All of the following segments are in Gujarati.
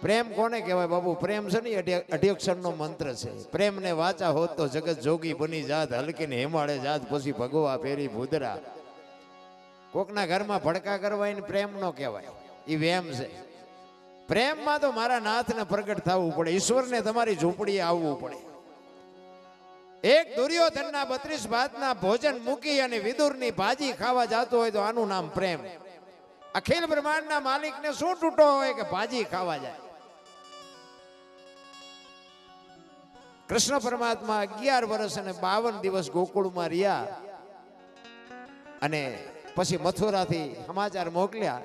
પ્રેમ કોને કહેવાય બાબુ? પ્રેમ છે ને 28 અક્ષરનો મંત્ર છે. પ્રેમ ને વાચા હોત તો જગત જોગી બની જાત, હલકીને હિમાળે જાત, પછી ભગવા ફેરી ભૂદરા. કોકના ઘરમાં ભડકા કરવા એને પ્રેમ નો કહેવાય, એ વેમ છે. પ્રેમમાં તો મારા નાથને પ્રગટ થવું પડે, ઈશ્વરને તમારી ઝૂંપડીએ આવવું પડે. એક દુર્યોધનના 32 ભાતના ભોજન મૂકી અને વિદુરની ભાજી ખાવા જતો હોય તો આનું નામ પ્રેમ. અખિલ બ્રહ્માંડના માલિકને શું તૂટો હોય કે ભાજી ખાવા જાય? કૃષ્ણ પરમાત્મા 11 વર્ષ અને 52 દિવસ ગોકુળમાં રહ્યા અને પછી મથુરાથી સમાચાર મોકલ્યા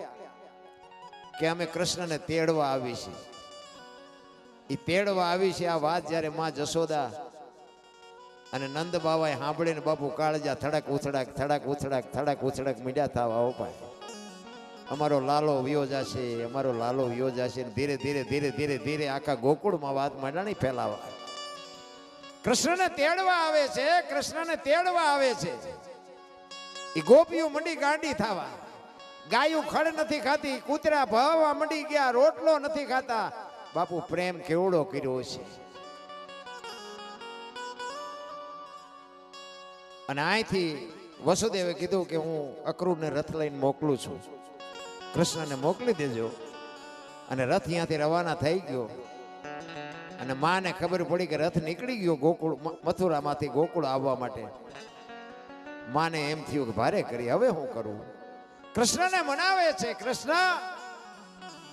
કે અમે કૃષ્ણને તેડવા આવી છીએ. એ તેડવા આવી છે આ વાત જ્યારે માં જશોદા અને નંદ બાવાએ સાંભળીને બાપુ કાળજા થડક ઉથડક થડક ઉથડક થડક ઉથડક મીડ્યા થાવા ઉપાય. અમારો લાલો વિયો જશે, અમારો લાલો વિયો જશે. ધીરે ધીરે ધીરે ધીરે ધીરે આખા ગોકુળમાં વાત માંડણી ફેલાવા. કૃષ્ણને તેડવા આવે છે, કૃષ્ણને તેડવા આવે છે. એ ગોપીઓ મંડી ગાંડી થાવા. ગાયું ખડ નથી ખાતી, કૂતરા ભાવવા મંડી ગયા, રોટલો નથી ખાતા. બાપુ પ્રેમ કેવડો કર્યો છે. અને અહીંથી વસુદેવે કીધું કે હું અક્રૂરને રથ લઈને મોકલું છું, કૃષ્ણને મોકલી દેજો. અને રથ અહીંયાથી રવાના થઈ ગયો અને માને ખબર પડી કે રથ નીકળી ગયો ગોકુળ મથુરામાંથી ગોકુળ આવવા માટે. માને એમ થયું કે ભારે કરી, હવે હું કરું? કૃષ્ણને મનાવે છે. કૃષ્ણ